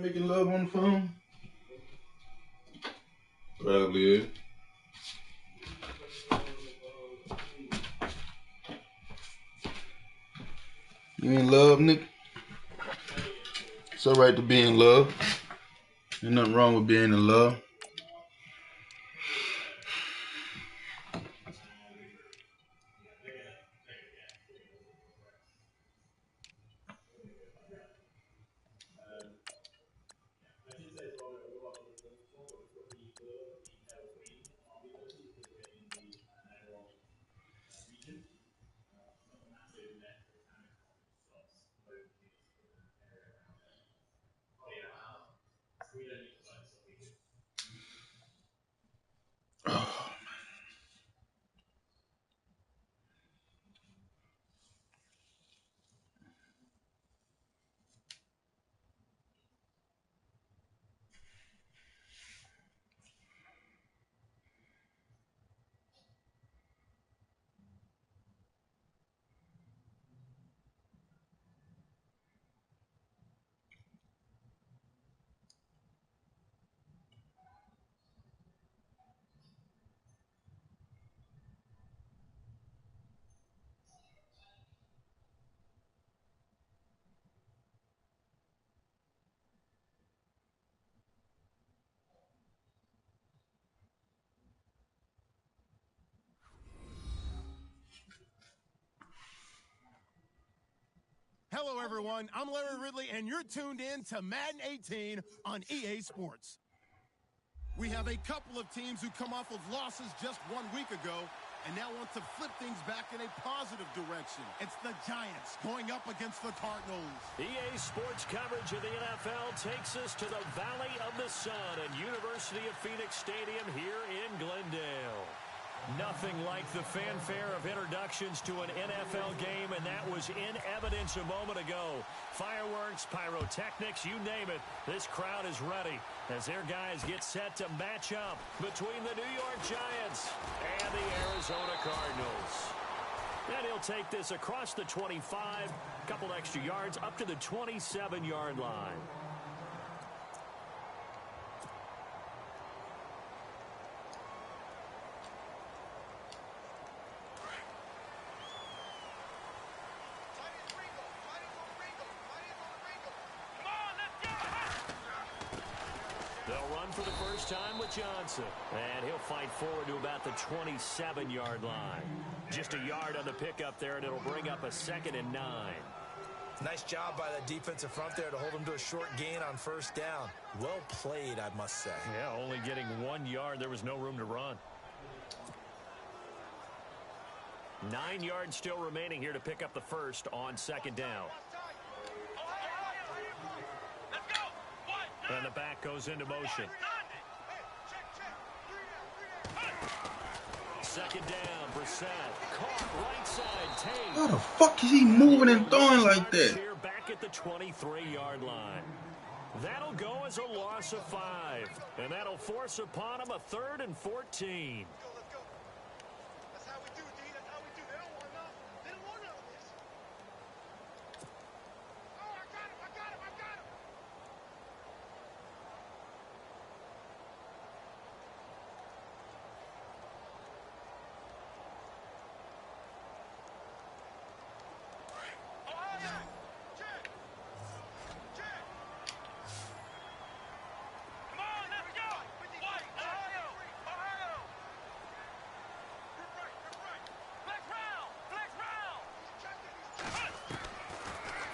making love on the phone? Probably is. You in love, Nick? It's alright to be in love. Ain't nothing wrong with being in love. Hello, everyone. I'm Larry Ridley, and you're tuned in to Madden 18 on EA Sports. We have a couple of teams who come off of losses just 1 week ago and now want to flip things back in a positive direction. It's the Giants going up against the Cardinals. EA Sports coverage of the NFL takes us to the Valley of the Sun at University of Phoenix Stadium here in Glendale. Nothing like the fanfare of introductions to an NFL game, and that was in evidence a moment ago. Fireworks, pyrotechnics, you name it. This crowd is ready as their guys get set to match up between the New York Giants and the Arizona Cardinals. And he'll take this across the 25, a couple extra yards, up to the 27-yard line. For the first time with Johnson. And he'll fight forward to about the 27-yard line. Just a yard on the pickup there, and it'll bring up a 2nd and 9. Nice job by the defensive front there to hold him to a short gain on first down. Well played, I must say. Yeah, only getting 1 yard. There was no room to run. 9 yards still remaining here to pick up the first on 2nd down. And the back goes into motion. 2nd down, Brissett. Caught right side, Tate. How the fuck is he moving and throwing like that? Here back at the 23-yard line. That'll go as a loss of 5. And that'll force upon him a 3rd and 14.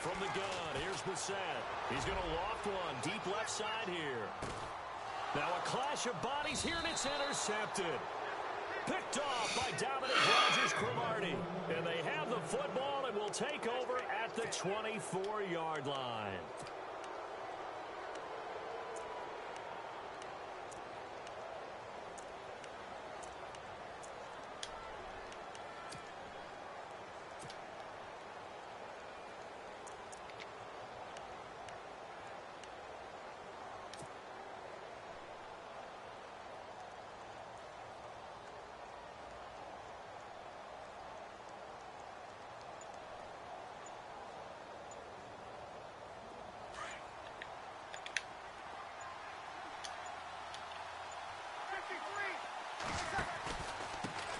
From the gun, here's Brissett. He's going to loft one deep left side here. Now a clash of bodies here, and it's intercepted. Picked off by Dominic Rodgers-Cromartie. And they have the football and will take over at the 24-yard line.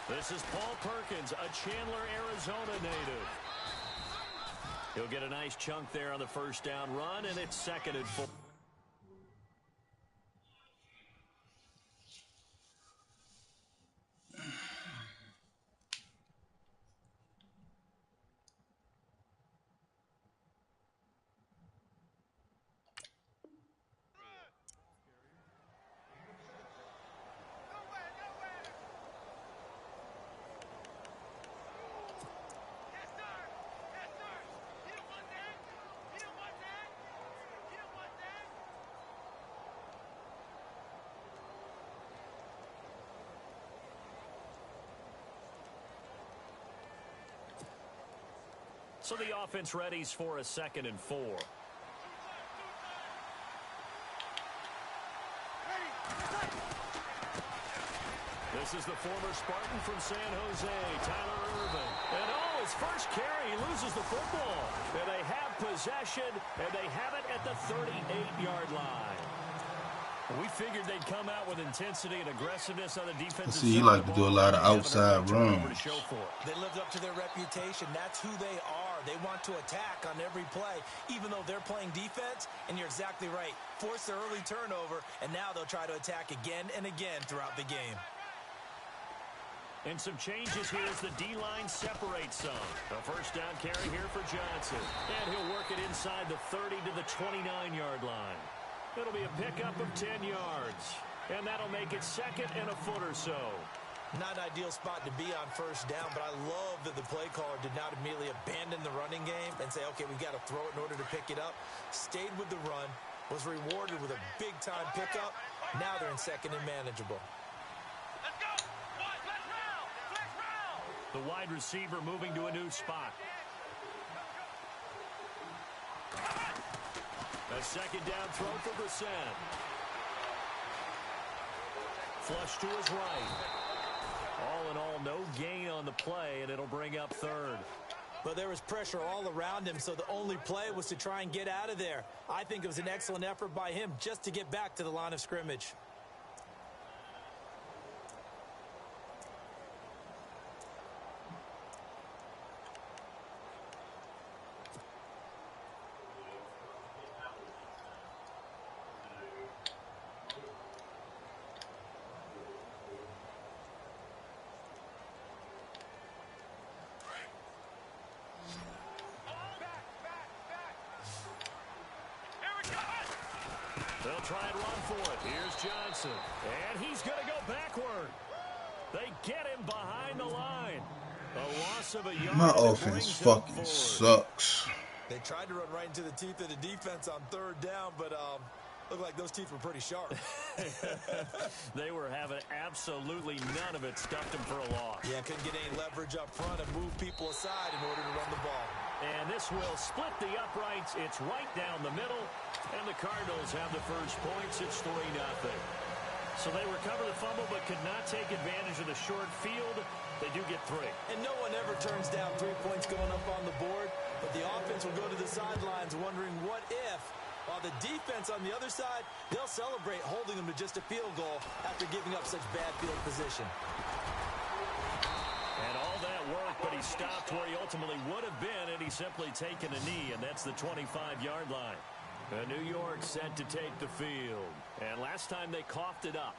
This is Paul Perkins, a Chandler, Arizona native. He'll get a nice chunk there on the first down run, and it's 2nd and 4. So the offense readies for a 2nd and 4. This is the former Spartan from San Jose, Tyler Irvin. And his first carry, he loses the football. And they have possession, and they have it at the 38-yard line. We figured they'd come out with intensity and aggressiveness on the defensive side. See, he like to do a lot of outside runs. They lived up to their reputation. That's who they are. They want to attack on every play, even though they're playing defense. And you're exactly right. Force their early turnover, and now they'll try to attack again and again throughout the game. And some changes here as the D-line separates some. A first down carry here for Johnson. And he'll work it inside the 30 to the 29-yard line. It'll be a pickup of 10 yards. And that'll make it 2nd and a foot or so. Not an ideal spot to be on first down, but I love that the play caller did not immediately abandon the running game and say, okay, we've got to throw it in order to pick it up. Stayed with the run, was rewarded with a big-time pickup. Now they're in 2nd and manageable. Let's go! Let's round! The wide receiver moving to a new spot. A 2nd down throw for Brissett. Flush to his right. All in all, no gain on the play, and it'll bring up 3rd. But there was pressure all around him, so the only play was to try and get out of there. I think it was an excellent effort by him just to get back to the line of scrimmage. They'll try and run for it. Here's Johnson. And he's going to go backward. They get him behind the line. A loss of a yard. My offense fucking sucks. They tried to run right into the teeth of the defense on 3rd down, but looked like those teeth were pretty sharp. They were having absolutely none of it. Stuffed him for a loss. Yeah, couldn't get any leverage up front and move people aside in order to run the ball. And this will split the uprights. It's right down the middle. And the Cardinals have the first points. It's 3-0. So they recover the fumble but could not take advantage of the short field. They do get 3. And no one ever turns down 3 points going up on the board. But the offense will go to the sidelines wondering what if. While the defense on the other side, they'll celebrate holding them to just a field goal after giving up such bad field position. And all that work, but he stopped where he ultimately would have been, and he's simply taken a knee, and that's the 25-yard line. New York set to take the field. And last time they coughed it up,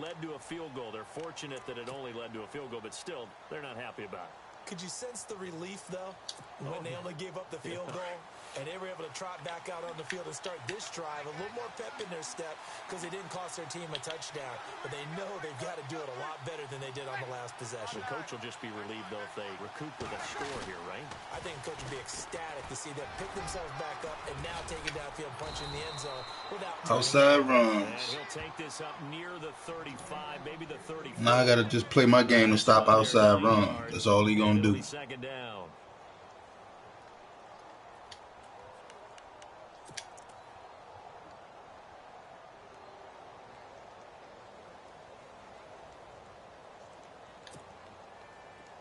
led to a field goal. They're fortunate that it only led to a field goal, but still, they're not happy about it. Could you sense the relief, though, when they only gave up the field goal? And they were able to trot back out on the field and start this drive. A little more pep in their step because they didn't cost their team a touchdown. But they know they've got to do it a lot better than they did on the last possession. The coach will just be relieved, though, if they recoup with a score here, right? I think the coach will be ecstatic to see them pick themselves back up and now take it downfield, punching the end zone without outside runs. And he'll take this up near the 35, maybe the 34. Now I got to just play my game to stop outside runs. That's all he going to do. 2nd down.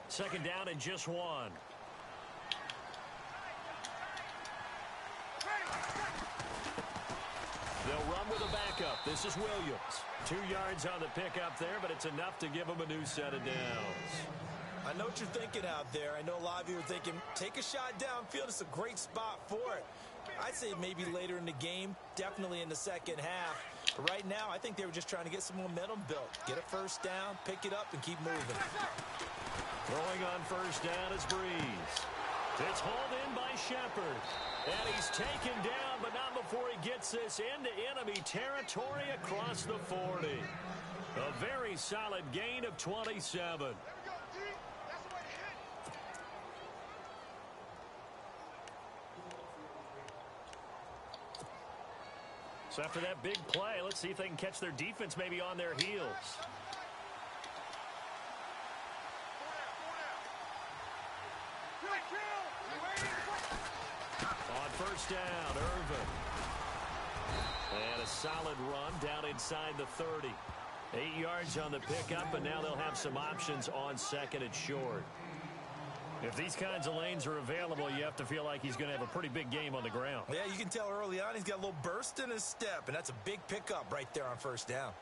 Second down and just 1. They'll run with a back pickup. This is Williams. 2 yards on the pickup there, but it's enough to give him a new set of downs. I know what you're thinking out there. I know a lot of you are thinking, take a shot downfield. It's a great spot for it. I'd say maybe later in the game, definitely in the second half. But right now, I think they were just trying to get some momentum built. Get a first down, pick it up, and keep moving. Throwing on first down is Breeze. It's hauled in by Shepard. And he's taken down, but not before he gets this into enemy territory across the 40. A very solid gain of 27. So after that big play, let's see if they can catch their defense maybe on their heels. On first down, Irvin. And a solid run down inside the 30. 8 yards on the pickup, and now they'll have some options on second and short. If these kinds of lanes are available, you have to feel like he's going to have a pretty big game on the ground. Yeah, you can tell early on he's got a little burst in his step, and that's a big pickup right there on first down.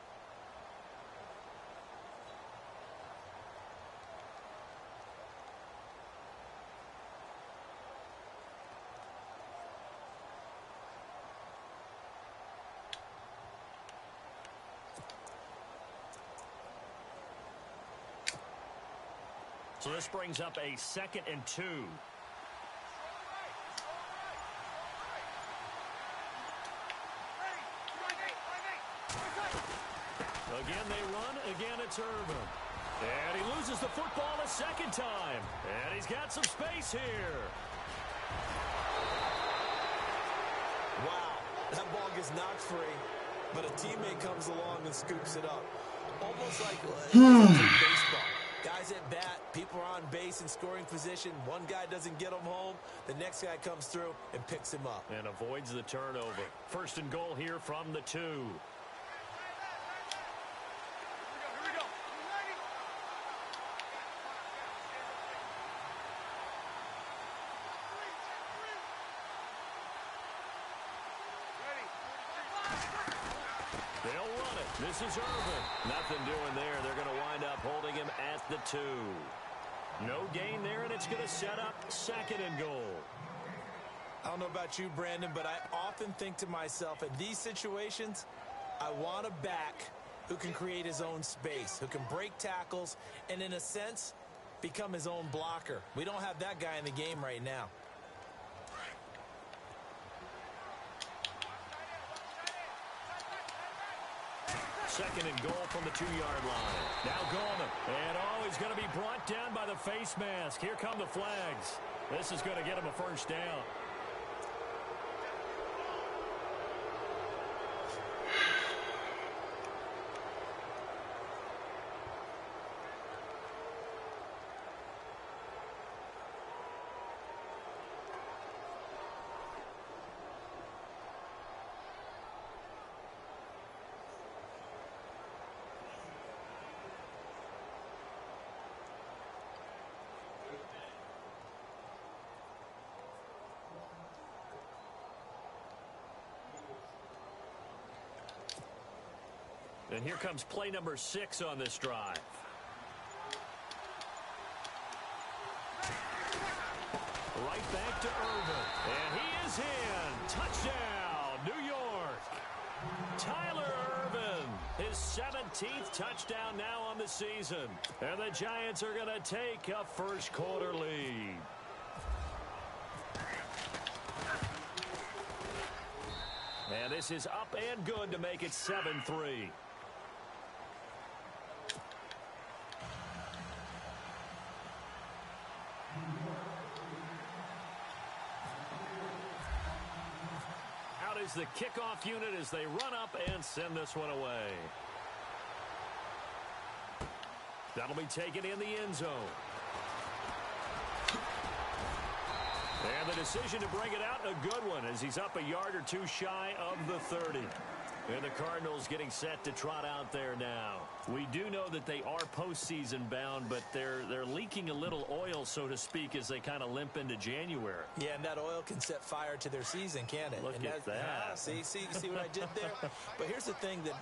So this brings up a 2nd and 2. Again they run, again it's Irvin. And he loses the football a second time. And he's got some space here. Wow, that ball gets knocked free, but a teammate comes along and scoops it up. Almost like baseball. Guys at bat, people are on base in scoring position. One guy doesn't get him home. The next guy comes through and picks him up. And avoids the turnover. 1st and goal here from the 2. They'll run it. This is Irvin. Nothing doing there. They're going to wind up holding him at the 2. No gain there, and it's going to set up 2nd and goal. I don't know about you, Brandon, but I often think to myself, in these situations, I want a back who can create his own space, who can break tackles, and in a sense, become his own blocker. We don't have that guy in the game right now. Second and goal from the 2-yard line. Now Goldman. And he's going to be brought down by the face mask. Here come the flags. This is going to get him a first down. And here comes play number 6 on this drive. Right back to Irvin. And he is in. Touchdown, New York. Tyler Irvin, his 17th touchdown now on the season. And the Giants are going to take a first-quarter lead. And this is up and good to make it 7-3. Out is the kickoff unit as they run up and send this one away. That'll be taken in the end zone. And the decision to bring it out, a good one, as he's up a yard or two shy of the 30. And the Cardinals getting set to trot out there now. We do know that they are postseason bound, but they're leaking a little oil, so to speak, as they kind of limp into January. Yeah, and that oil can set fire to their season, can't it? Look and at that. See what I did there? But here's the thing that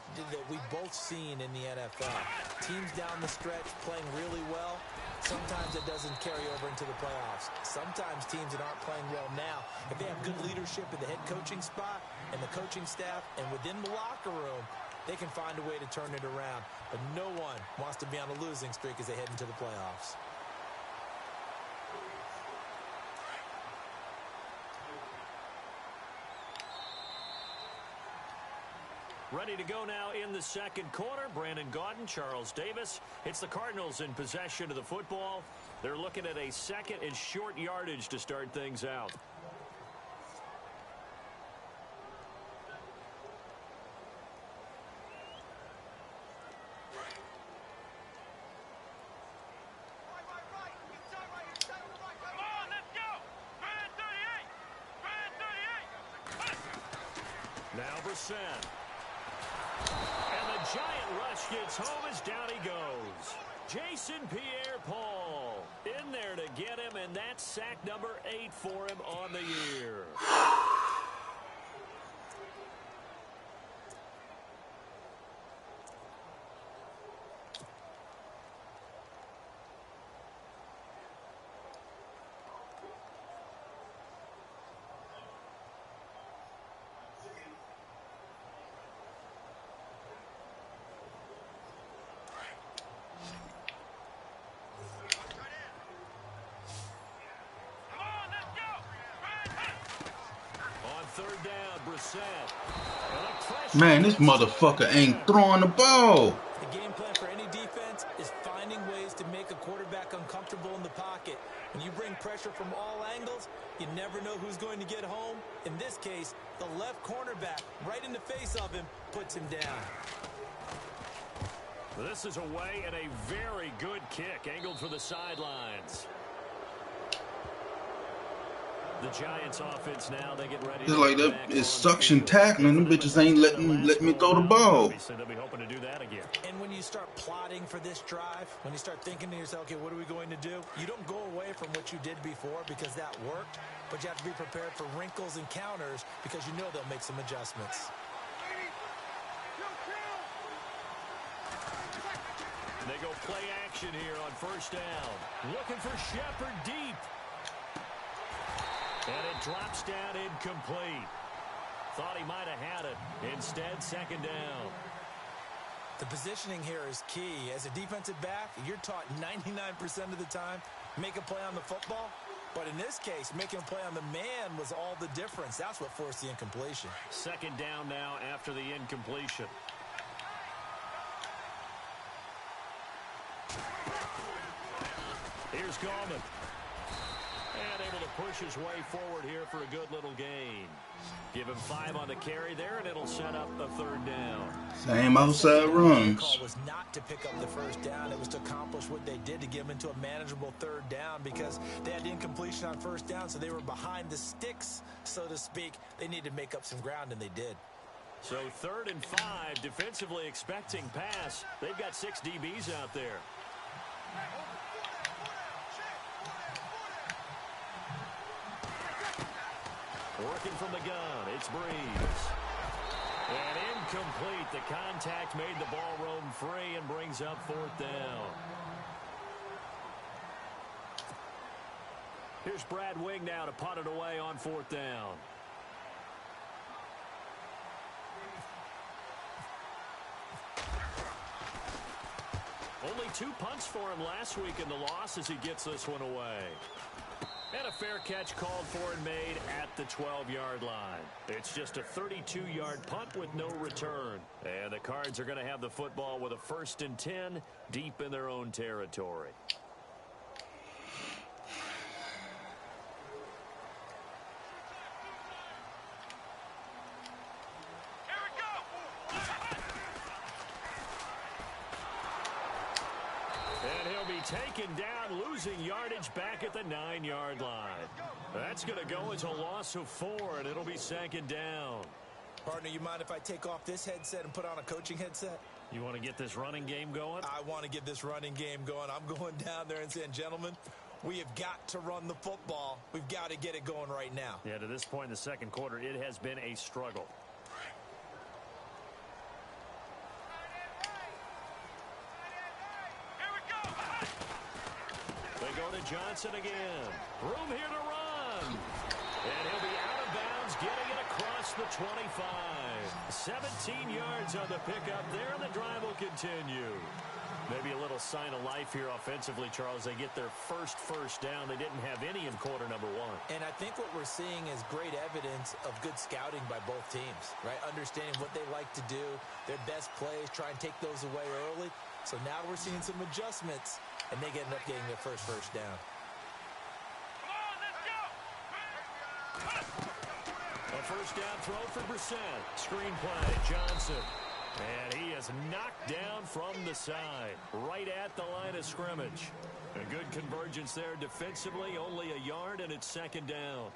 we've both seen in the NFL. Teams down the stretch playing really well. Sometimes it doesn't carry over into the playoffs. Sometimes teams that aren't playing well now, if they have good leadership in the head coaching spot and the coaching staff and within the locker room, they can find a way to turn it around. But no one wants to be on a losing streak as they head into the playoffs. Ready to go now in the second quarter. Brandon Gaudin, Charles Davis. It's the Cardinals in possession of the football. They're looking at a second and short yardage to start things out. Now Brissett. And the giant rush gets home as down he goes. Jason Pierre-Paul in there to get him, and that's sack number 8 for him on the year. Third down, Brissett. Man, this motherfucker ain't throwing the ball. The game plan for any defense is finding ways to make a quarterback uncomfortable in the pocket. When you bring pressure from all angles, you never know who's going to get home. In this case, the left cornerback, right in the face of him, puts him down. This is away and a very good kick, angled for the sidelines. The Giants offense now, they get ready. It's like that is suction tackling. Them bitches ain't letting me throw the ball. They'll be hoping to do that again. And when you start plotting for this drive, when you start thinking to yourself, okay, what are we going to do? You don't go away from what you did before because that worked, but you have to be prepared for wrinkles and counters because you know they'll make some adjustments. They go play action here on first down. Looking for Shepard deep. And it drops down incomplete. Thought he might have had it. Instead, second down. The positioning here is key. As a defensive back, you're taught 99% of the time, make a play on the football. But in this case, making a play on the man was all the difference. That's what forced the incompletion. Second down now after the incompletion. Here's Gallman. And able to push his way forward here for a good little gain. Give him 5 on the carry there, and it'll set up a third down. Same outside runs. The call was not to pick up the first down. It was to accomplish what they did to get them into a manageable third down because they had incompletion on first down, so they were behind the sticks, so to speak. They needed to make up some ground, and they did. So 3rd and 5, defensively expecting pass. They've got 6 DBs out there. Working from the gun, it's Breeze. And incomplete. The contact made the ball roam free and brings up 4th down. Here's Brad Wing now to punt it away on 4th down. Only 2 punts for him last week in the loss as he gets this one away. And a fair catch called for and made at the 12-yard line. It's just a 32-yard punt with no return. And the Cards are going to have the football with a 1st and 10 deep in their own territory. Taken down, losing yardage back at the 9-yard line. That's going to go as a loss of 4, and it'll be 2nd down. Partner, you mind if I take off this headset and put on a coaching headset? You want to get this running game going? I want to get this running game going. I'm going down there and saying, gentlemen, we have got to run the football. We've got to get it going right now. Yeah, to this point in the second quarter, it has been a struggle. They go to Johnson again. Room here to run. And he'll be out of bounds, getting it across the 25. 17 yards on the pickup there, and the drive will continue. Maybe a little sign of life here offensively, Charles. They get their first down. They didn't have any in quarter number one. And I think what we're seeing is great evidence of good scouting by both teams, right? Understanding what they like to do, their best plays, try and take those away early. So now we're seeing some adjustments, and they end up getting their first down. A first down throw for Brissett. Screen play, Johnson. And he is knocked down from the side, right at the line of scrimmage. A good convergence there defensively, only a yard, and it's second down.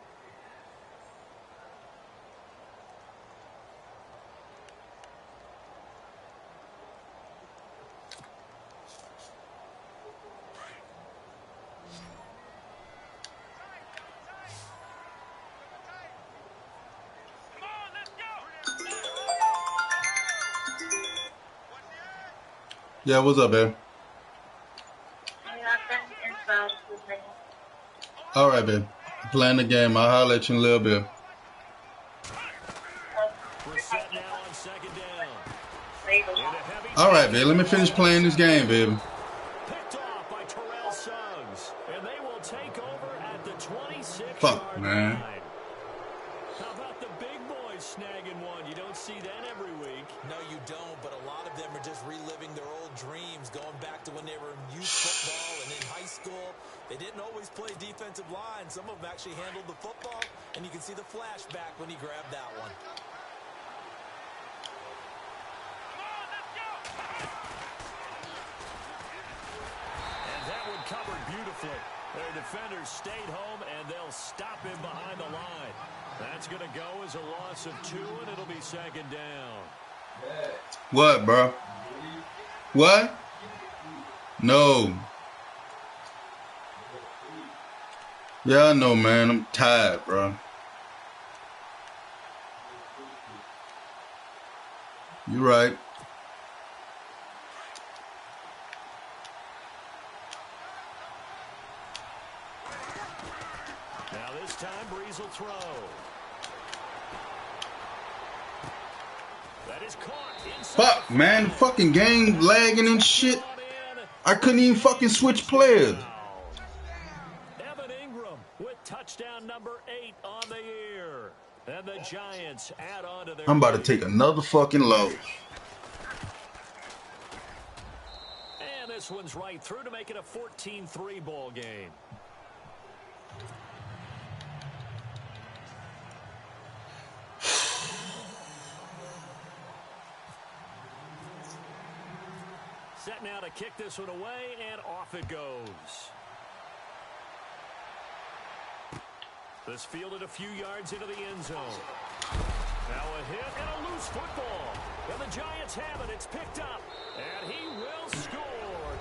Yeah, what's up, babe? All right, babe. I'm playing the game. I'll holler at you in a little bit. All right, babe. Let me finish playing this game, baby. Picked off by Terrell Suggs, and they will take over at the 26-yard Fuck, man. line. How about the big boys snagging one? You don't see that every week. No, you don't, but a lot of them are just reliving their old dreams, going back to when they were in youth football and in high school. They didn't always play defensive line. Some of them actually handled the football, and you can see the flashback when he grabbed that one. And that one covered beautifully. Their defenders stayed home, and they'll stop him behind the line. That's going to go as a loss of 2, and it'll be second down. What, bro? What? No. Yeah, I know, man. I'm tired, bro. You're right. Now this time, Breeze will throw. That is caught inside. Fuck, man. Fucking game lagging and shit. I couldn't even fucking switch players. Evan Ingram with touchdown number 8 on the year. And the Giants add on to their I'm about to take another fucking loss. And this one's right through to make it a 14-3 ball game. Set now to kick this one away, and off it goes. This fielded a few yards into the end zone. Now a hit and a loose football. And the Giants have it. It's picked up. And he will score.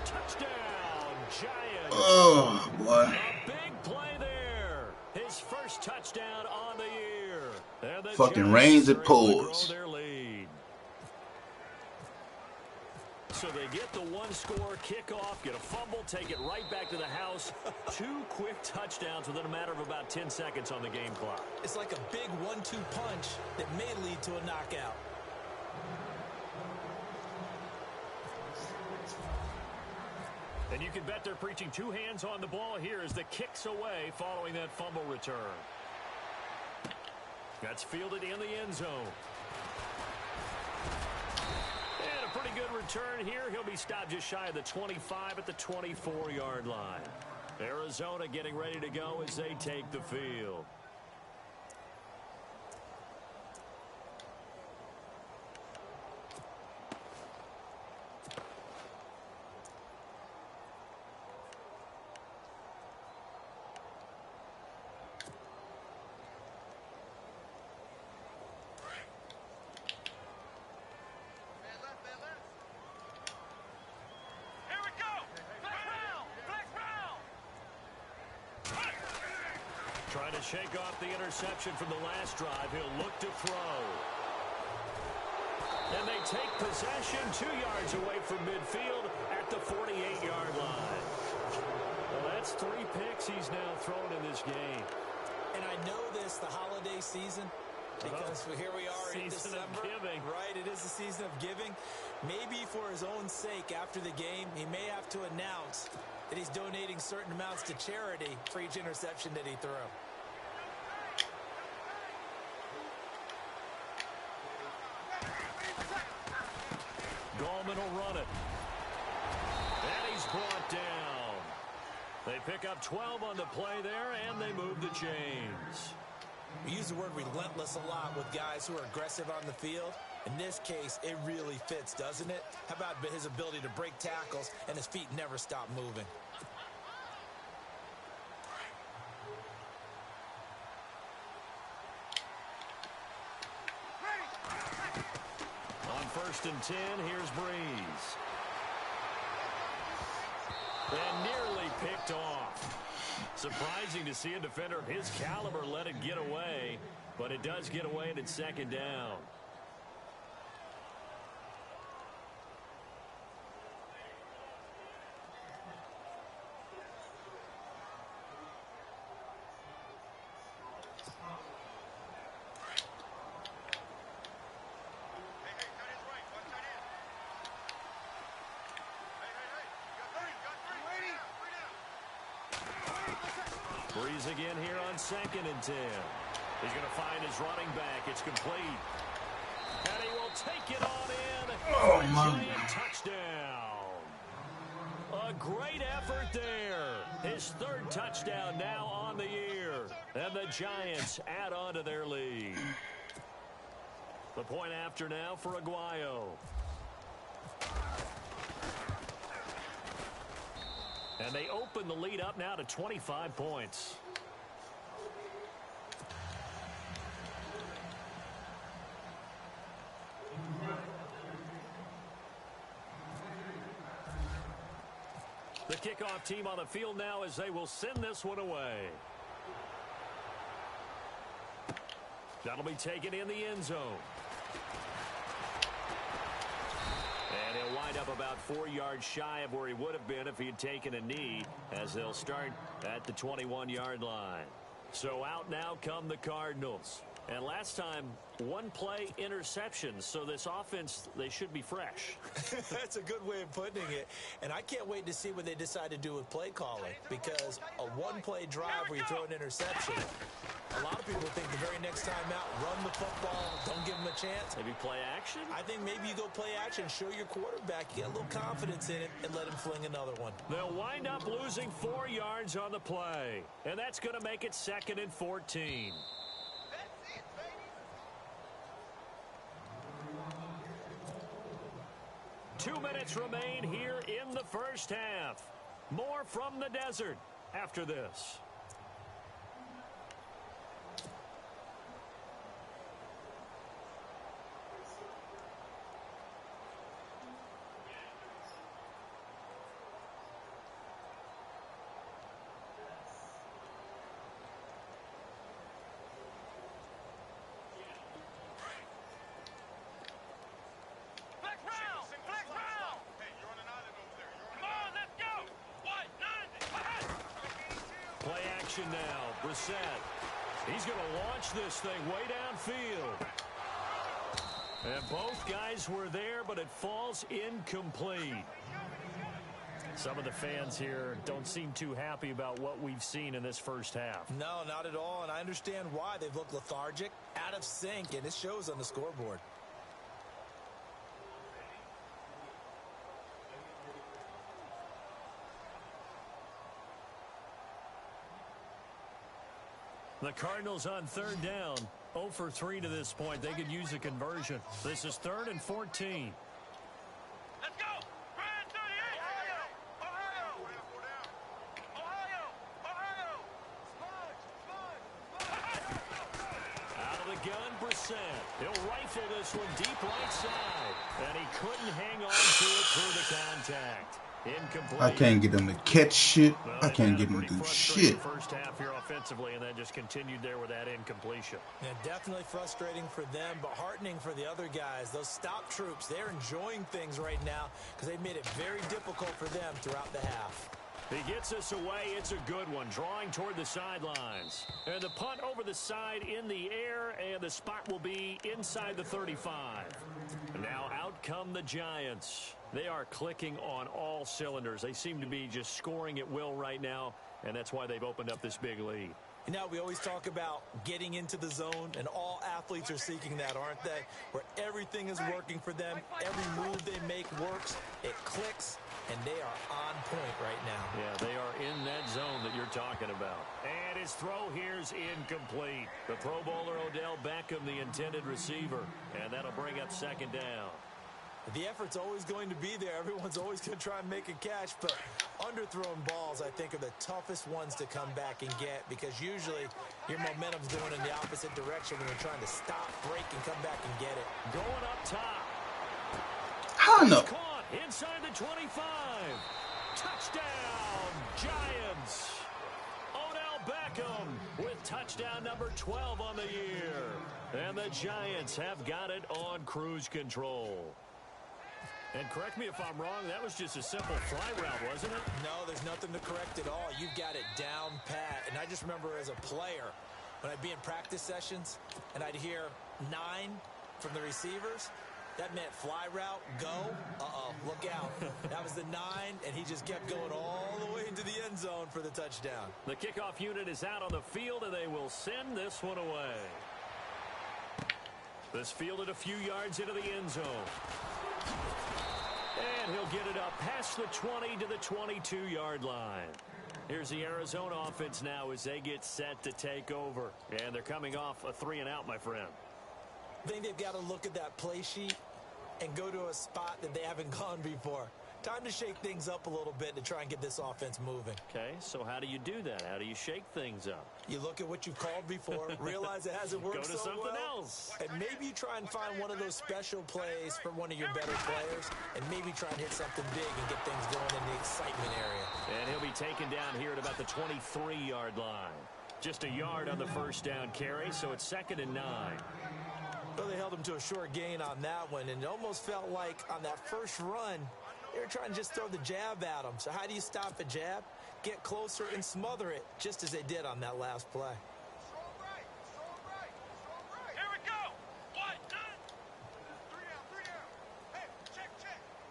Touchdown, Giants. Oh, boy. A big play there. His first touchdown on the year. And the Fucking Giants rains are it able to pours. grow their lead. So they get the one-score kickoff, get a fumble, take it right back to the house. 2 quick touchdowns within a matter of about 10 seconds on the game clock. It's like a big 1-2 punch that may lead to a knockout. And you can bet they're preaching 2 hands on the ball here as the kick's away following that fumble return. That's fielded in the end zone. And a pretty good return here. He'll be stopped just shy of the 25 at the 24-yard line. Arizona getting ready to go as they take the field. Trying to shake off the interception from the last drive. He'll look to throw. And they take possession 2 yards away from midfield at the 48-yard line. Well, that's 3 picks he's now thrown in this game. And I know this, the holiday season, because here we are in December. Season of giving. Right, it is the season of giving. Maybe for his own sake after the game, he may have to announce that he's donating certain amounts to charity for each interception that he threw. Gallman will run it. And he's brought down. They pick up 12 on the play there, and they move the chains. We use the word relentless a lot with guys who are aggressive on the field. In this case, it really fits, doesn't it? How about his ability to break tackles and his feet never stop moving? On 1st and 10, here's Breeze. And nearly picked off. Surprising to see a defender of his caliber let it get away, but it does get away and it's 2nd down. Breeze again here on 2nd and 10. He's going to find his running back. It's complete. And he will take it on in. Oh, my Giant touchdown. A great effort there. His 3rd touchdown now on the year. And the Giants add on to their lead. The point after now for Aguayo. And they open the lead up now to 25 points. The kickoff team on the field now as they will send this one away. That'll be taken in the end zone. And he'll wind up about 4 yards shy of where he would have been if he had taken a knee, as they'll start at the 21-yard line. So out now come the Cardinals. And last time, 1 play interceptions. So this offense, they should be fresh. That's a good way of putting it. And I can't wait to see what they decide to do with play calling. Because a 1-play drive where you throw an interception, a lot of people think the very next time out, run the football, don't give them a chance. Maybe play action? I think maybe you go play action, show your quarterback, you get a little confidence in it, and let him fling another one. They'll wind up losing 4 yards on the play. And that's going to make it 2nd and 14. 2 minutes remain here in the first half. More from the desert after this. Now, Brissett. He's going to launch this thing way downfield. And both guys were there, but it falls incomplete. Some of the fans here don't seem too happy about what we've seen in this first half. No, not at all, and I understand why. They've looked lethargic, out of sync, and it shows on the scoreboard. The Cardinals on 3rd down, 0 for 3 to this point. They could use a conversion. This is 3rd and 14. Let's go! Brand 38! Ohio! Out of the gun, Brissett. He'll rifle this one deep right side. And he couldn't hang on to it through the contact. Incomplete. I can't get them to catch shit. Well, I can't they get had a them to pretty do frustrating shit. first half here offensively, and then just continued there with that incompletion. Yeah, definitely frustrating for them, but heartening for the other guys. Those stop troops, they're enjoying things right now because they've made it very difficult for them throughout the half. He gets us away. It's a good one, drawing toward the sidelines. And the punt over the side in the air, and the spot will be inside the 35. And now out come the Giants. They are clicking on all cylinders. They seem to be just scoring at will right now, and that's why they've opened up this big lead. You know, we always talk about getting into the zone, and all athletes are seeking that, aren't they? Where everything is working for them, every move they make works, it clicks, and they are on point right now. Yeah, they are in that zone that you're talking about. And his throw here's incomplete. The Pro Bowler Odell Beckham, the intended receiver, and that'll bring up second down. The effort's always going to be there. Everyone's always going to try and make a catch, but underthrown balls, I think, are the toughest ones to come back and get because usually your momentum's going in the opposite direction when you're trying to stop, break, and come back and get it. Going up top. How no? Caught inside the 25. Touchdown, Giants. Odell Beckham with touchdown number 12 on the year. And the Giants have got it on cruise control. And correct me if I'm wrong, that was just a simple fly route, wasn't it? No, there's nothing to correct at all. You've got it down pat. And I just remember as a player, when I'd be in practice sessions and I'd hear 9 from the receivers, that meant fly route, go, look out. That was the 9, and he just kept going all the way into the end zone for the touchdown. The kickoff unit is out on the field, and they will send this one away. This fielded a few yards into the end zone. And he'll get it up past the 20 to the 22-yard line. Here's the Arizona offense now as they get set to take over. And they're coming off a 3-and-out, my friend. I think they've got to look at that play sheet and go to a spot that they haven't gone before. Time to shake things up a little bit to try and get this offense moving. Okay, so how do you do that? How do you shake things up? You look at what you've called before, realize it hasn't worked Go to so something well, else. and maybe you try and find one of those special plays for one of your better players, and maybe try and hit something big and get things going in the excitement area. And he'll be taken down here at about the 23-yard line. Just a yard on the first down carry, so it's 2nd and 9. Well, they held him to a short gain on that one, and it almost felt like on that first run, they were trying to just throw the jab at him. So how do you stop a jab? Get closer and smother it, just as they did on that last play. Here we go. 1, 2. 3 down. Hey, check.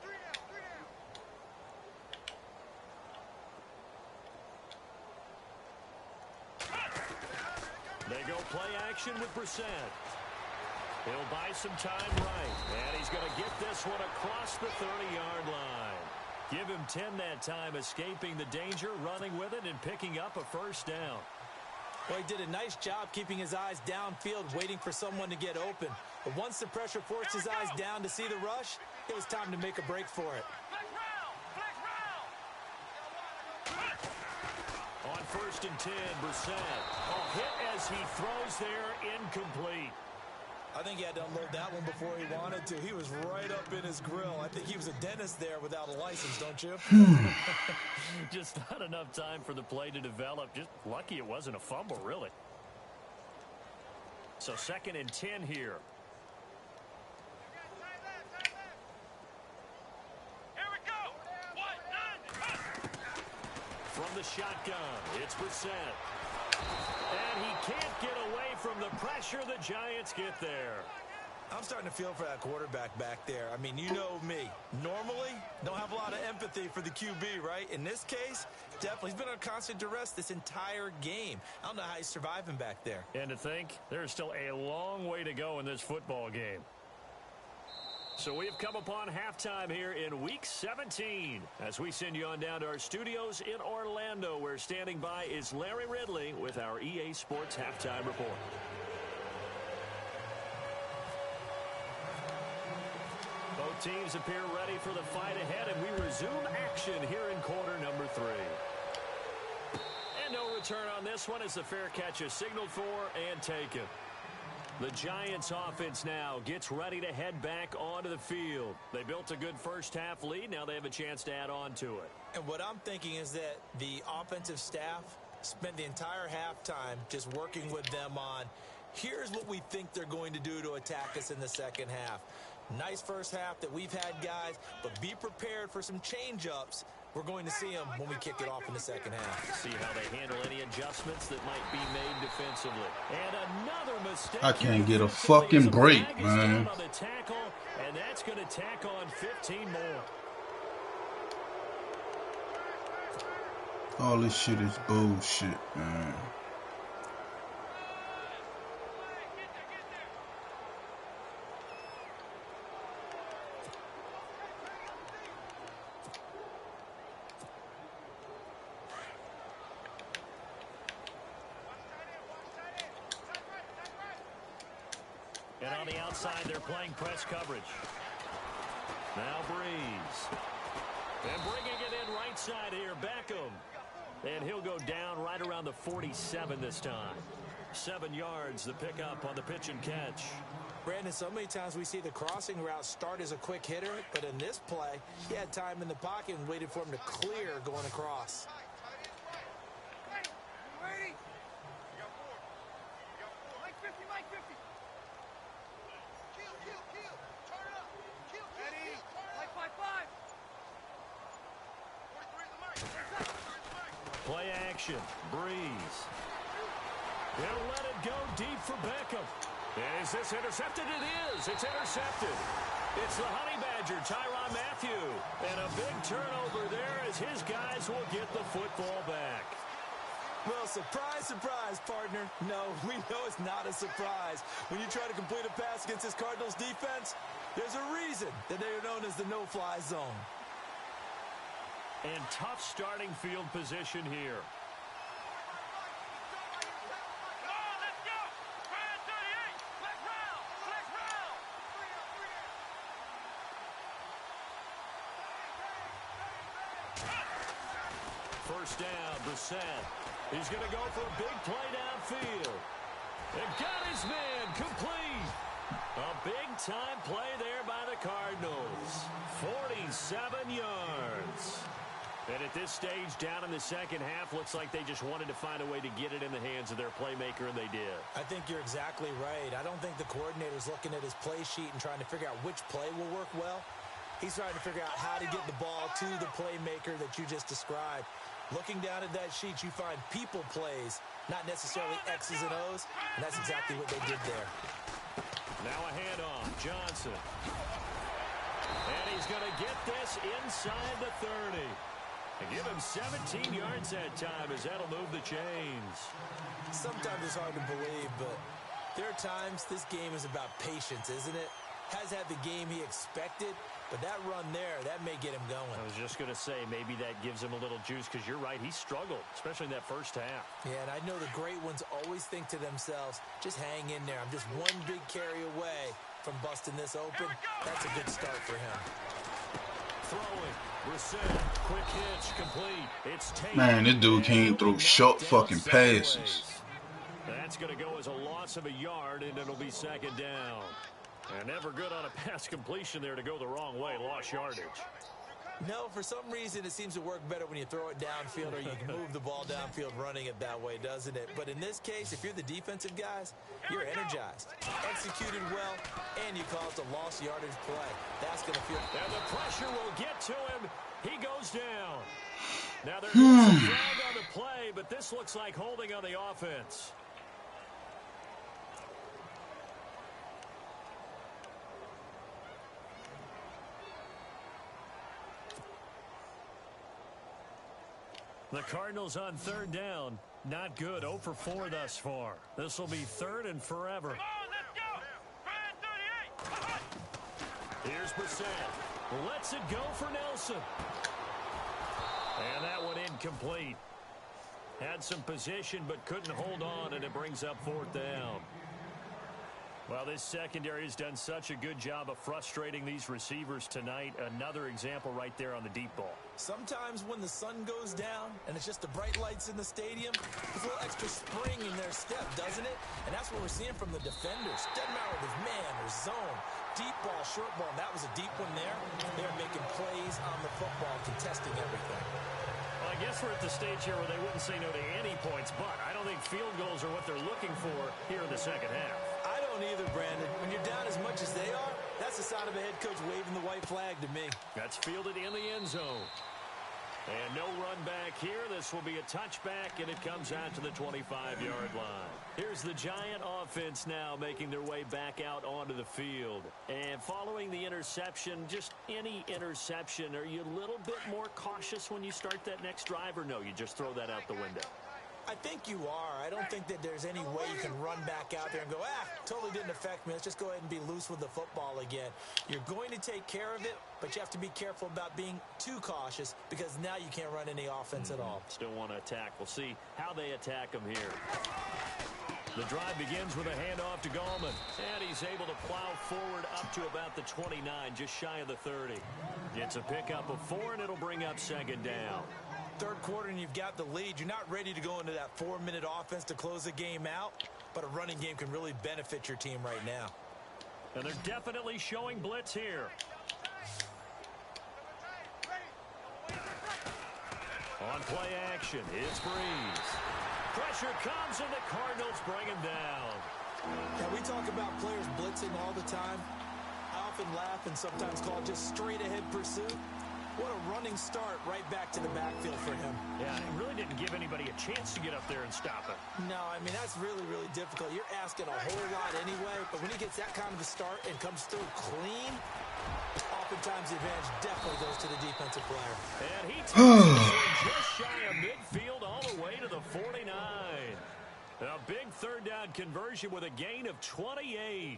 3 down. They go play action with Brissett. He'll buy some time right, and he's going to get this one across the 30-yard line. Give him 10 that time, escaping the danger, running with it, and picking up a first down. Well, he did a nice job keeping his eyes downfield, waiting for someone to get open. But once the pressure forced his eyes down to see the rush, it was time to make a break for it. On 1st and 10, Brissett. A hit as he throws there, incomplete. I think he had to unload that one before he wanted to. He was right up in his grill. I think he was a dentist there without a license, don't you? Just not enough time for the play to develop. Just lucky it wasn't a fumble, really. So 2nd and 10 here. Here we go. 1, 9. From the shotgun, it's Brissett. And he can't get away from the pressure. The Giants get there. I'm starting to feel for that quarterback back there. I mean, you know me. Normally, don't have a lot of empathy for the QB, right? In this case, definitely. He's been on constant duress this entire game. I don't know how he's surviving back there. And to think, there's still a long way to go in this football game. So we've come upon halftime here in Week 17 as we send you on down to our studios in Orlando, where standing by is Larry Ridley with our EA Sports Halftime Report. Both teams appear ready for the fight ahead, and we resume action here in quarter number 3. And no return on this one as the fair catch is signaled for and taken. The Giants offense now gets ready to head back onto the field. They built a good first half lead. Now they have a chance to add on to it. And what I'm thinking is that the offensive staff spent the entire halftime just working with them on, here's what we think they're going to do to attack us in the second half. Nice first half that we've had, guys, but be prepared for some change-ups. We're going to see them when we kick it off in the second half. See how they handle any adjustments that might be made defensively. And another mistake. I can't get a fucking break, man. On the tackle, and that's going to tack on 15 more. All this shit is bullshit, man. And on the outside, they're playing press coverage. Now Breeze. And bringing it in right side here, Beckham. And he'll go down right around the 47 this time. 7 yards, the pickup on the pitch and catch. Brandon, so many times we see the crossing route start as a quick hitter, but in this play, he had time in the pocket and waited for him to clear going across. Ready? Mike 50, Mike 50. Kill. Turn it up. Kill. Ready? Mike 5-5. 43 the mic. Play action. Breeze. He'll let it go deep for Beckham. And is this intercepted? It is. It's intercepted. It's the Honey Badger, Tyrann Mathieu. And a big turnover there as his guys will get the football back. Well, surprise, surprise, partner. No, we know it's not a surprise. When you try to complete a pass against this Cardinals defense, there's a reason that they are known as the no-fly zone. And tough starting field position here. First down, Brissett. He's going to go for a big play downfield. And got his man complete. A big-time play there by the Cardinals. 47 yards. And at this stage, down in the second half, looks like they just wanted to find a way to get it in the hands of their playmaker, and they did. I think you're exactly right. I don't think the coordinator's looking at his play sheet and trying to figure out which play will work well. He's trying to figure out how to get the ball to the playmaker that you just described. Looking down at that sheet, you find people plays, not necessarily X's and O's, and that's exactly what they did there. Now a handoff, Johnson. And he's going to get this inside the 30. And give him 17 yards that time as that'll move the chains. Sometimes it's hard to believe, but there are times this game is about patience, isn't it? Has had the game he expected, but that run there, that may get him going. I was just going to say, maybe that gives him a little juice, because you're right, he struggled, especially in that first half. Yeah, and I know the great ones always think to themselves, just hang in there. I'm just one big carry away from busting this open. That's a good start for him. Throwing, Brissett, quick hitch, complete. It's taken. Man, this dude can't throw short fucking passes. That's going to go as a loss of a yard, and it'll be second down. And never good on a pass completion there to go the wrong way. Lost yardage. No, for some reason, it seems to work better when you throw it downfield or you can move the ball downfield running it that way, doesn't it? But in this case, if you're the defensive guys, you're energized, executed well, and you caused a lost yardage play. That's going to feel... And the pressure will get to him. He goes down. Now there's a flag on the play, but this looks like holding on the offense. The Cardinals on third down. Not good. 0 for 4 thus far. This will be third and forever. Come on, let's go. Brand 38. Here's Brissett. Lets it go for Nelson. And that one incomplete. Had some position but couldn't hold on, and it brings up fourth down. Well, this secondary has done such a good job of frustrating these receivers tonight. Another example right there on the deep ball. Sometimes when the sun goes down and it's just the bright lights in the stadium, there's a little extra spring in their step, doesn't it? And that's what we're seeing from the defenders. Doesn't matter if it's man or zone, deep ball, short ball. And that was a deep one there. They're making plays on the football, contesting everything. Well, I guess we're at the stage here where they wouldn't say no to any points, but I don't think field goals are what they're looking for here in the second half. I don't either, Brandon. When you're down as much as they are, that's the sign of a head coach waving the white flag to me. That's fielded in the end zone. And no run back here. This will be a touchback, and it comes out to the 25-yard line. Here's the Giant offense now making their way back out onto the field. And following the interception, just any interception, are you a little bit more cautious when you start that next drive, or no, you just throw that out the window? I think you are. I don't think that there's any way you can run back out there and go, totally didn't affect me. Let's just go ahead and be loose with the football again. You're going to take care of it, but you have to be careful about being too cautious because now you can't run any offense at all. Still want to attack. We'll see how they attack them here. The drive begins with a handoff to Gallman, and he's able to plow forward up to about the 29, just shy of the 30. It's a pickup of 4, and it'll bring up second down. Third quarter and you've got the lead. You're not ready to go into that 4-minute offense to close the game out, but a running game can really benefit your team right now. And they're definitely showing blitz here. On play action, it's Breeze. Pressure comes and the Cardinals bring him down. Yeah, we talk about players blitzing all the time. I often laugh and sometimes call it just straight ahead pursuit. What a running start right back to the backfield for him. Yeah, it really didn't give anybody a chance to get up there and stop it. No, I mean, that's really, really difficult. You're asking a whole lot anyway, but when he gets that kind of a start and comes through clean, oftentimes the advantage definitely goes to the defensive player. And he takes it just shy of midfield all the way to the 49. A big third down conversion with a gain of 28.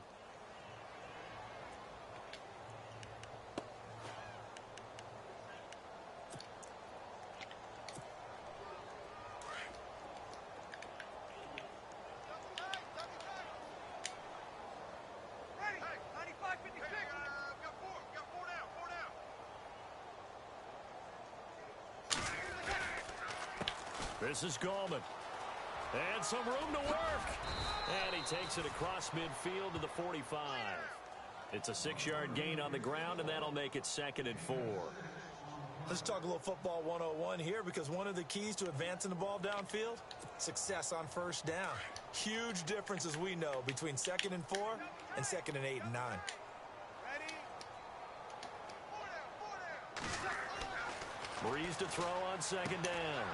This is Gallman. And some room to work. And he takes it across midfield to the 45. It's a 6-yard gain on the ground, and that'll make it 2nd and 4. Let's talk a little football 101 here, because one of the keys to advancing the ball downfield, success on first down. Huge difference, as we know, between 2nd and 4 and 2nd and 8 and 9. Breeze to throw on 2nd down.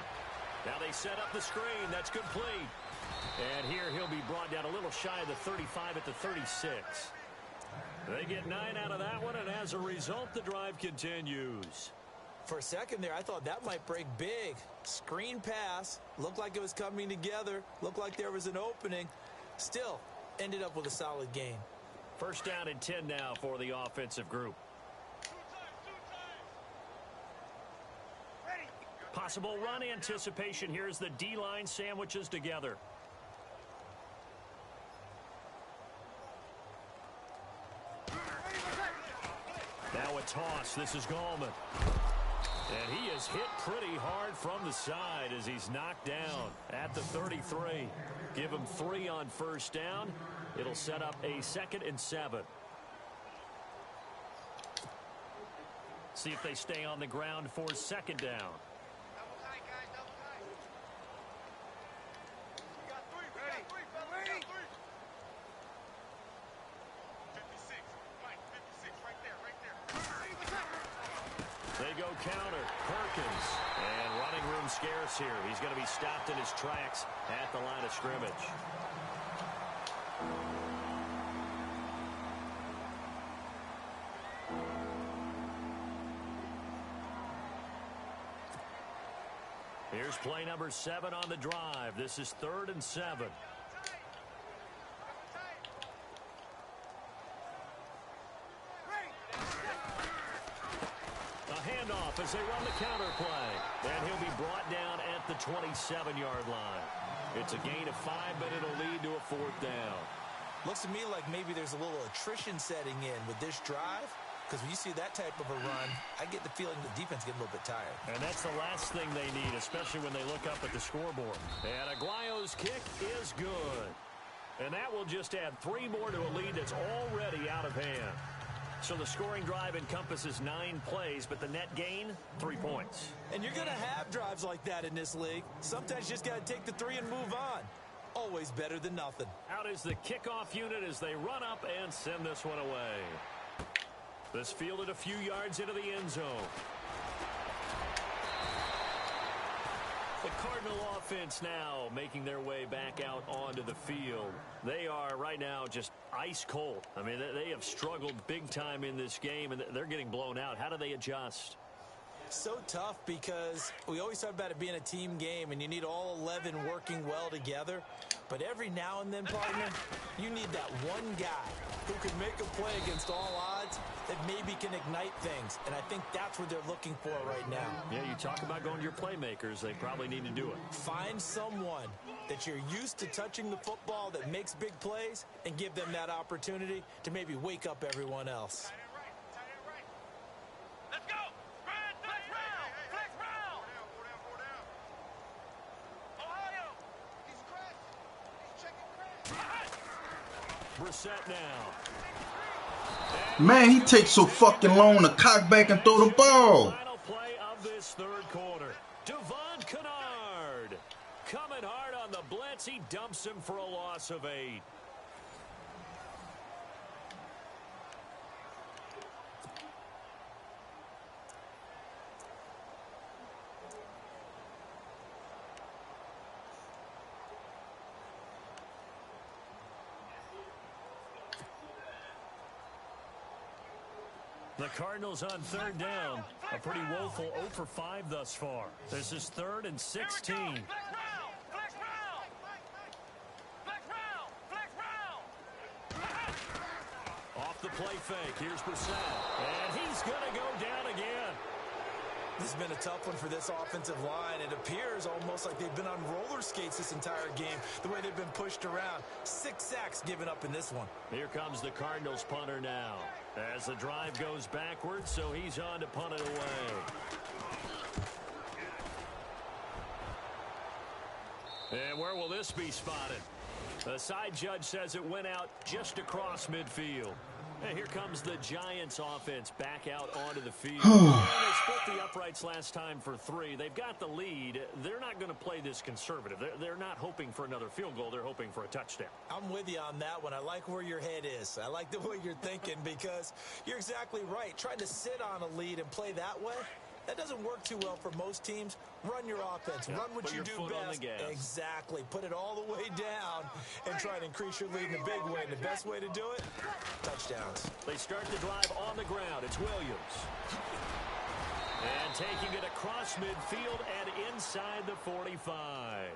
Now they set up the screen. That's complete. And here he'll be brought down a little shy of the 35 at the 36. They get 9 out of that one, and as a result, the drive continues. For a second there, I thought that might break big. Screen pass. Looked like it was coming together. Looked like there was an opening. Still, ended up with a solid gain. First down and 10 now for the offensive group. Possible run anticipation here as the D-line sandwiches together. Now a toss. This is Gallman. And he is hit pretty hard from the side as he's knocked down at the 33. Give him 3 on first down. It'll set up a 2nd and 7. See if they stay on the ground for 2nd down. They go counter. Perkins. And running room scarce here. He's going to be stopped in his tracks at the line of scrimmage. Here's play number 7 on the drive. This is 3rd and 7. Handoff as they run the counter play. And he'll be brought down at the 27-yard line. It's a gain of 5, but it'll lead to a 4th down. Looks to me like maybe there's a little attrition setting in with this drive. Because when you see that type of a run, I get the feeling the defense getting a little bit tired. And that's the last thing they need, especially when they look up at the scoreboard. And Aguayo's kick is good. And that will just add 3 more to a lead that's already out of hand. So the scoring drive encompasses 9 plays, but the net gain, 3 points. And you're going to have drives like that in this league. Sometimes you just got to take the 3 and move on. Always better than nothing. Out is the kickoff unit as they run up and send this one away. This fielded a few yards into the end zone. The Cardinal offense now making their way back out onto the field. They are right now just ice cold. I mean, they have struggled big time in this game, and they're getting blown out. How do they adjust? So tough because we always talk about it being a team game, and you need all 11 working well together. But every now and then, partner, you need that one guy who can make a play against all odds that maybe can ignite things. And I think that's what they're looking for right now. Yeah, you talk about going to your playmakers. They probably need to do it. Find someone that you're used to touching the football that makes big plays and give them that opportunity to maybe wake up everyone else. Tight end right. Let's go. Spread, flex round. Flex round. Go down. Ohio. He's crashed. He's checking crash. Brissett now. Man, he takes so fucking long to cock back and throw the ball. Final play of this third quarter. Devon Kennard coming hard on the blitz. He dumps him for a loss of 8. The Cardinals on third down. A pretty woeful 0 for 5 thus far. This is 3rd and 16. Flex round. Flex round. Flex round. Flex round. Off the play fake. Here's Brissett. And he's going to go down again. This has been a tough one for this offensive line. It appears almost like they've been on roller skates this entire game, the way they've been pushed around. 6 sacks given up in this one. Here comes the Cardinals punter now. As the drive goes backwards, so he's on to punt it away. And where will this be spotted? The side judge says it went out just across midfield. And here comes the Giants offense back out onto the field. They split the uprights last time for 3. They've got the lead. They're not going to play this conservative. They're not hoping for another field goal. They're hoping for a touchdown. I'm with you on that one. I like where your head is. I like the way you're thinking because you're exactly right. Trying to sit on a lead and play that way, that doesn't work too well for most teams. Run your offense. Run what you do best. Exactly. Put it all the way down and try to increase your lead in a big way. And the best way to do it, touchdowns. They start the drive on the ground. It's Williams. And taking it across midfield and inside the 45.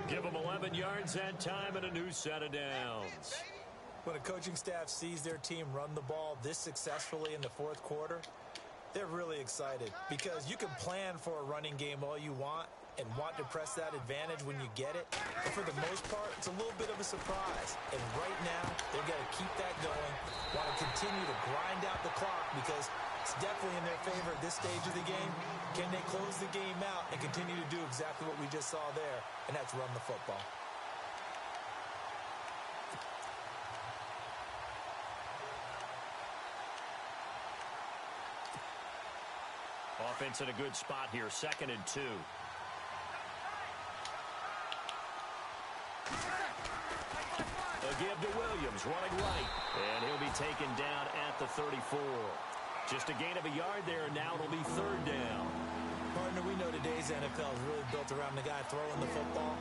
Give them 11 yards that time and a new set of downs. When a coaching staff sees their team run the ball this successfully in the 4th quarter, they're really excited because you can plan for a running game all you want and want to press that advantage when you get it. But for the most part, it's a little bit of a surprise. And right now, they've got to keep that going, want to continue to grind out the clock because it's definitely in their favor at this stage of the game. Can they close the game out and continue to do exactly what we just saw there, and that's run the football. Offense in a good spot here, 2nd and 2. A give to Williams, running right. And he'll be taken down at the 34. Just a gain of a yard there, and now it'll be 3rd down. Partner, we know today's NFL is really built around the guy throwing the football.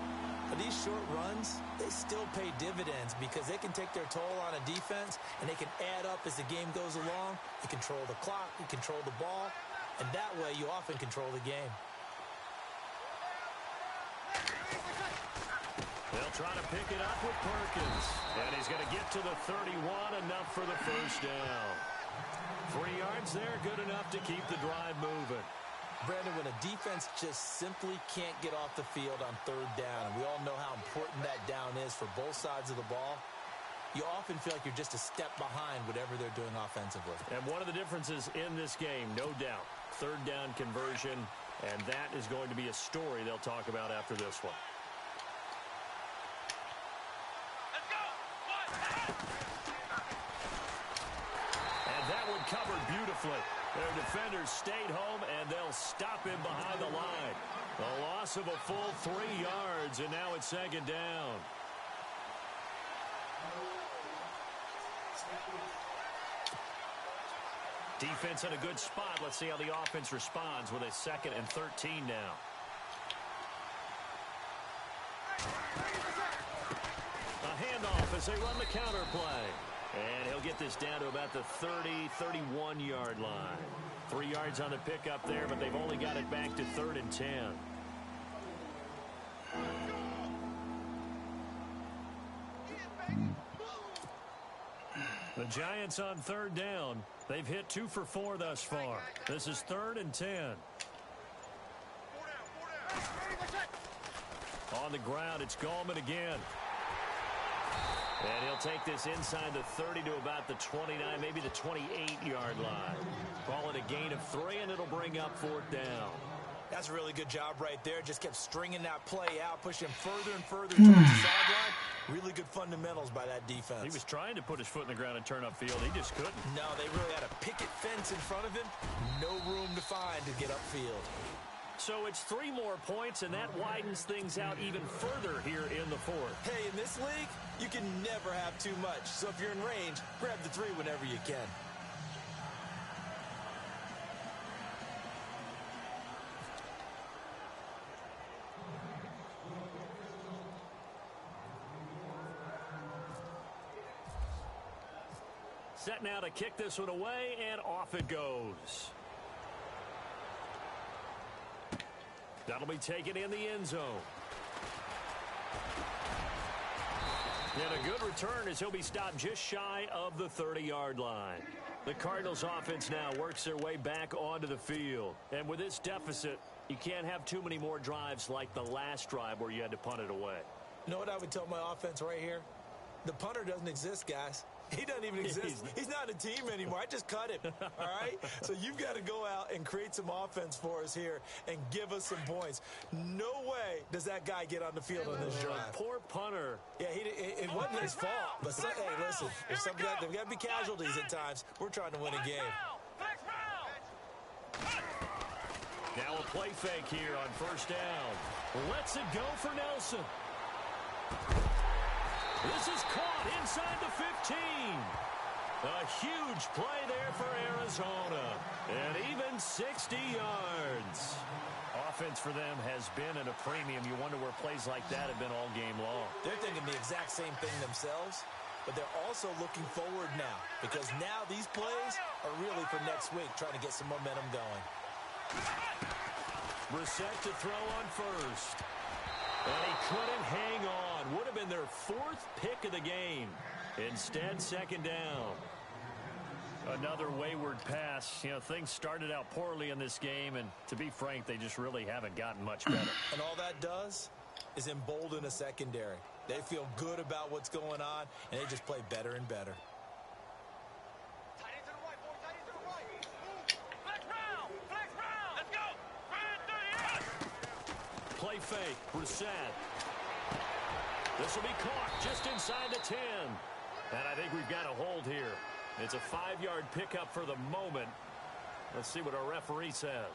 But these short runs, they still pay dividends because they can take their toll on a defense, and they can add up as the game goes along. You control the clock, you control the ball, and that way you often control the game. They'll try to pick it up with Perkins. And he's going to get to the 31, enough for the 1st down. 3 yards there, good enough to keep the drive moving. Brandon, when a defense just simply can't get off the field on 3rd down, and we all know how important that down is for both sides of the ball, you often feel like you're just a step behind whatever they're doing offensively. And one of the differences in this game, no doubt, third down conversion, and that is going to be a story they'll talk about after this one. Let's go. And that one covered beautifully. Their defenders stayed home, and they'll stop him behind the line. A loss of a full 3 yards, and now it's second down. Defense in a good spot. Let's see how the offense responds with a 2nd and 13 now. A handoff as they run the counter play. And he'll get this down to about the 30, 31-yard line. 3 yards on the pickup there, but they've only got it back to 3rd and 10. The Giants on 3rd down. They've hit 2 for 4 thus far. This is 3rd and 10. On the ground, it's Gallman again. And he'll take this inside the 30 to about the 29, maybe the 28-yard line. Call it a gain of 3, and it'll bring up 4th down. That's a really good job right there. Just kept stringing that play out, pushing further and further towards the sideline. Really good fundamentals by that defense. He was trying to put his foot in the ground and turn upfield. He just couldn't. No, they really had a picket fence in front of him. No room to find to get upfield. So it's 3 more points, and that widens things out even further here in the 4th. Hey, in this league, you can never have too much. So if you're in range, grab the 3 whenever you can. Set now to kick this one away, and off it goes. That'll be taken in the end zone. And a good return as he'll be stopped just shy of the 30-yard line. The Cardinals offense now works their way back onto the field. And with this deficit, you can't have too many more drives like the last drive where you had to punt it away. You know what I would tell my offense right here? The punter doesn't exist, guys. He doesn't even exist. He's not a team anymore. I just cut him, all right? So you've got to go out and create some offense for us here and give us some points. No way does that guy get on the field on this drive. Poor punter. Yeah, it wasn't his fault. But, hey, listen, there's got to be casualties at times. We're trying to win a game. Now a play fake here on 1st down. Lets it go for Nelson. This is caught inside the 15. A huge play there for Arizona. And even 60 yards. Offense for them has been at a premium. You wonder where plays like that have been all game long. They're thinking the exact same thing themselves, but they're also looking forward now because now these plays are really for next week, trying to get some momentum going. Brissett to throw on 1st. And he couldn't hang on. Would have been their 4th pick of the game. Instead, 2nd down. Another wayward pass. You know, things started out poorly in this game, and to be frank, they just really haven't gotten much better. And all that does is embolden a secondary. They feel good about what's going on, and they just play better and better. Play fake, Brissett. This will be caught just inside the 10. And I think we've got a hold here. It's a 5-yard pickup for the moment. Let's see what our referee says.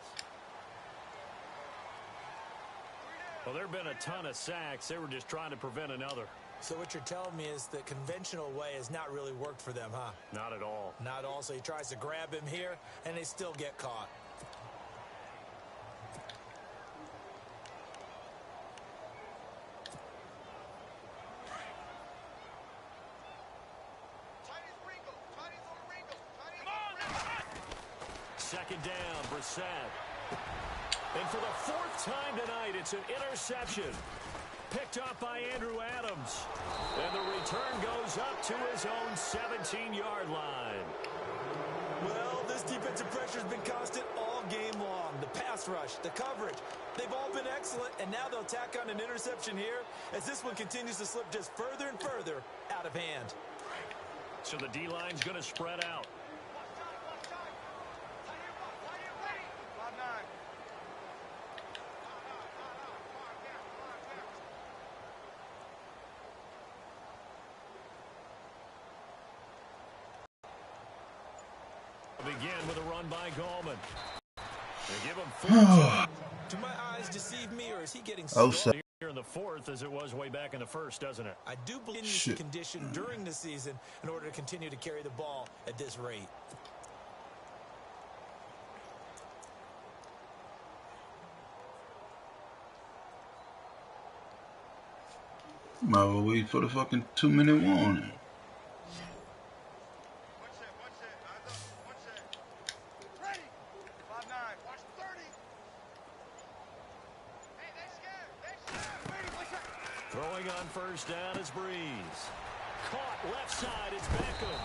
Well, there have been a ton of sacks. They were just trying to prevent another. So what you're telling me is the conventional way has not really worked for them, huh? Not at all. Not at all. So he tries to grab him here, and they still get caught. Second down, Brissett. And for the 4th time tonight, it's an interception. Picked up by Andrew Adams. And the return goes up to his own 17-yard line. Well, this defensive pressure has been constant all game long. The pass rush, the coverage, they've all been excellent, and now they'll tack on an interception here as this one continues to slip just further and further out of hand. So the D-line's going to spread out. Begin with a run by Gallman. They give him 4. Do my eyes deceive me, or is he getting Outside. Here in the 4th as it was way back in the 1st, doesn't it? I do believe he's conditioned during the season in order to continue to carry the ball at this rate. Might well wait for the fucking 2-minute warning. Throwing on first down is Breeze. Caught left side, it's Beckham.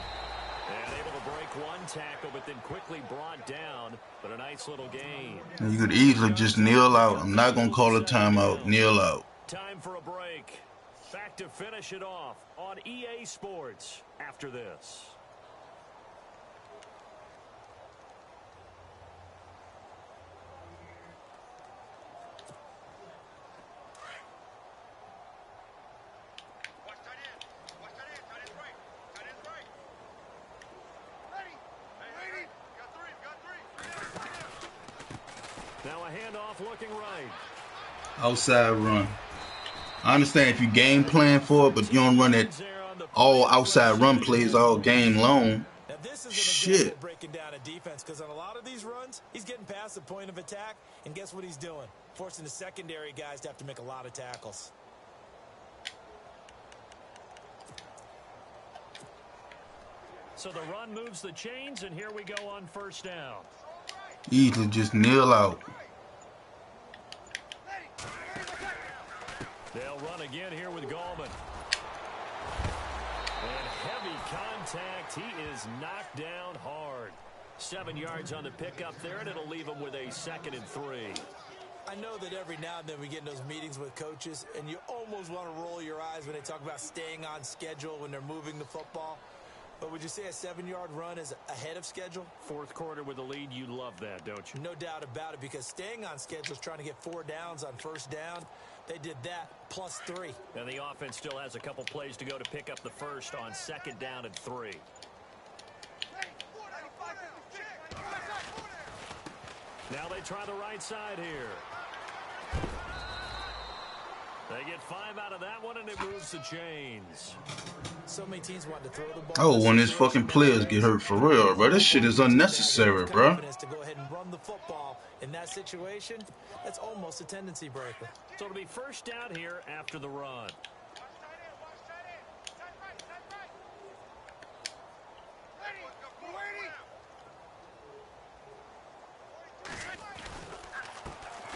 And able to break one tackle, but then quickly brought down. But a nice little gain. You could easily just kneel out. I'm not going to call a timeout. Kneel out. Time for a break. Back to finish it off on EA Sports after this. Now a handoff looking right. Outside run. I understand if you game plan for it, but you don't run it all outside run plays all game long. Now this is Shit. Breaking down a defense, because on a lot of these runs, he's getting past the point of attack, and guess what he's doing? Forcing the secondary guys to have to make a lot of tackles. So the run moves the chains, and here we go on first down. Easily just kneel out. They'll run again here with Gallman. And heavy contact. He is knocked down hard. 7 yards on the pickup there, and it'll leave him with a 2nd and 3. I know that every now and then we get in those meetings with coaches, and you almost want to roll your eyes when they talk about staying on schedule when they're moving the football. But would you say a 7-yard run is ahead of schedule? 4th quarter with the lead, you love that, don't you? No doubt about it, because staying on schedule is trying to get 4 downs on first down. They did that plus 3. And the offense still has a couple plays to go to pick up the first on 2nd down and 3. Now they try the right side here. They get 5 out of that one, and it moves the chains. So many teams want to throw the ball. Oh, when these fucking players get hurt for real, bro. This shit is unnecessary, bro. To go ahead and run the football in that situation, that's almost a tendency breaker. So it'll be first down here after the run.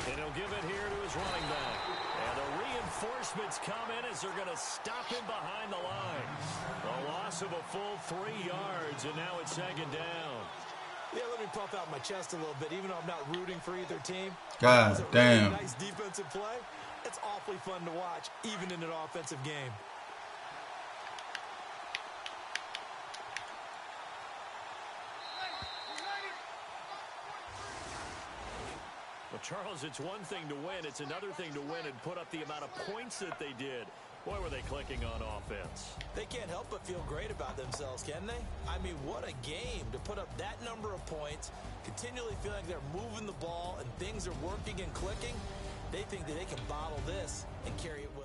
And he'll give it here to his running back. And the reinforcements come in as they're going to stop him behind the line. A loss of a full 3 yards, and now it's 2nd down. Yeah, let me puff out my chest a little bit, even though I'm not rooting for either team. God damn. Really nice defensive play. It's awfully fun to watch, even in an offensive game. Well, Charles, it's one thing to win. It's another thing to win and put up the amount of points that they did. Boy, were they clicking on offense. They can't help but feel great about themselves, can they? I mean, what a game to put up that number of points, continually feeling like they're moving the ball and things are working and clicking. They think that they can bottle this and carry it with